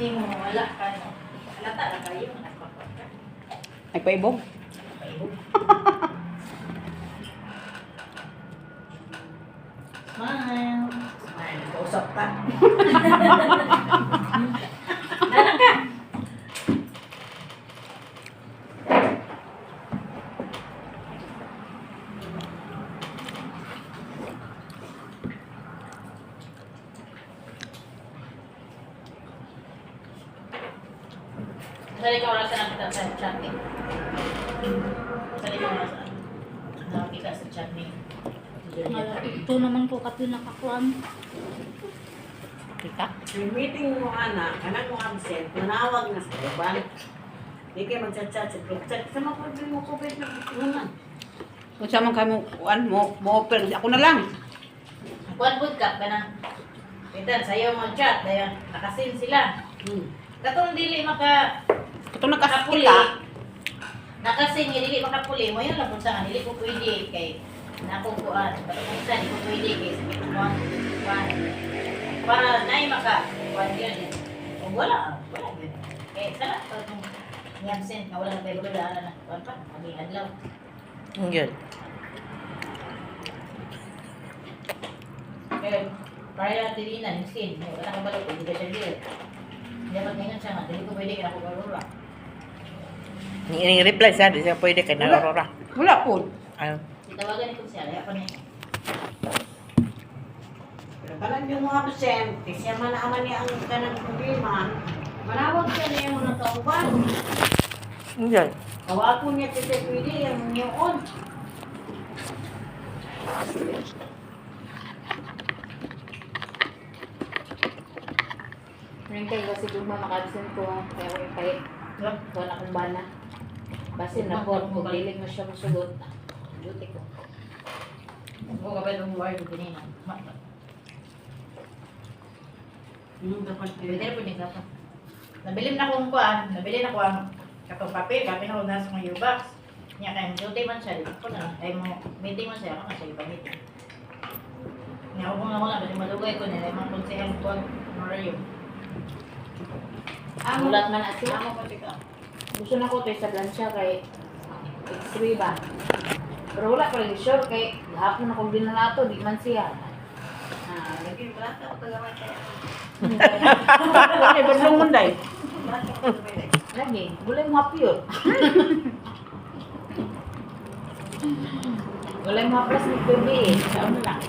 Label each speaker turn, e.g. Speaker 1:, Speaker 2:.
Speaker 1: Hindi mo wala ka, no? Halata na kayo, nagpapag ka.
Speaker 2: Nagpaibog.
Speaker 1: Paibog. Smile. Smile. Kausap ka. Halata ka. Sali ka wala sa nakita sa chat ni. Sali ka wala sa nakita sa chat ni.
Speaker 3: Ito naman po kasi nakakuan.
Speaker 2: Kita.
Speaker 4: Yung meeting mo, anak, anak mo absent, manawag na sa iban. Hindi kayo mag-chat-chat sa group chat. Sa mga problem mo, COVID na kukunan.
Speaker 2: Kung saan man kayo mo-offer, ako na lang.
Speaker 1: Kuan food cup ka na. Kita sayo mo chat dahil nakasin sila. Katong dili maka
Speaker 2: Ito
Speaker 1: makapuli.
Speaker 2: nagkasita.
Speaker 1: Nakasin nga dili makapuli mo yun lang kung saan dili ko pwede kay nakukuan. Katong isa dili ko pwede kay sa kituan. Para naay maka kuan yun. Kung wala yun. Kaya sana katong ni-absent na wala na tayo dala na kuan pa. Maging adlaw.
Speaker 2: Yun.
Speaker 1: Kaya para tilinan yung skin. Wala ka balo hindi ka siya dili. Dapat ngayon siya nga, dili ko pwede kaya ako karura.
Speaker 2: Reply siya, di siya pwede kay Narorora. Wala po. Ano?
Speaker 1: Itawagan ito siya, kaya pa niya.
Speaker 4: Pero parang yung mga absent, siya man niya ang kanang problema, manawag siya niya yung mga kauban.
Speaker 2: Yun.
Speaker 4: Kawapon niya kasi pwede yung yun.
Speaker 3: Ngayon kayo kasi kung maka-absent ko, kaya ko yung kahit wala akong bana. Basta na po, magdilig mo siya masugot. Duty ko.
Speaker 1: Huwag ka ba itong wire ko kanina?
Speaker 4: Dapat
Speaker 1: Pwede na po din ka pa. Nabilim na akong kuhan, nabili na ko ang katong papel, kapin ako nasa mga U-box. Niya kaya duty man siya, dito ko na. Ay mo, meeting man siya, ako na siya ipa-meeting. Niya ako nga wala, kasi malugay ko nila, yung mga konsehal ko, Mario.
Speaker 3: Mulat man at sila.
Speaker 4: Amo pati ka.
Speaker 3: Gusto na ko ito sa blansya kay X3 ba? Pero wala pa rin sure kay hapon na kong dinalato, di man siya.
Speaker 4: Lagi bata o tagaway kaya.
Speaker 2: Wala, baslong munday.
Speaker 3: Lagi, bulay mo hapyot. Bulay mo haplas ni Kirby eh. Saan mo lang.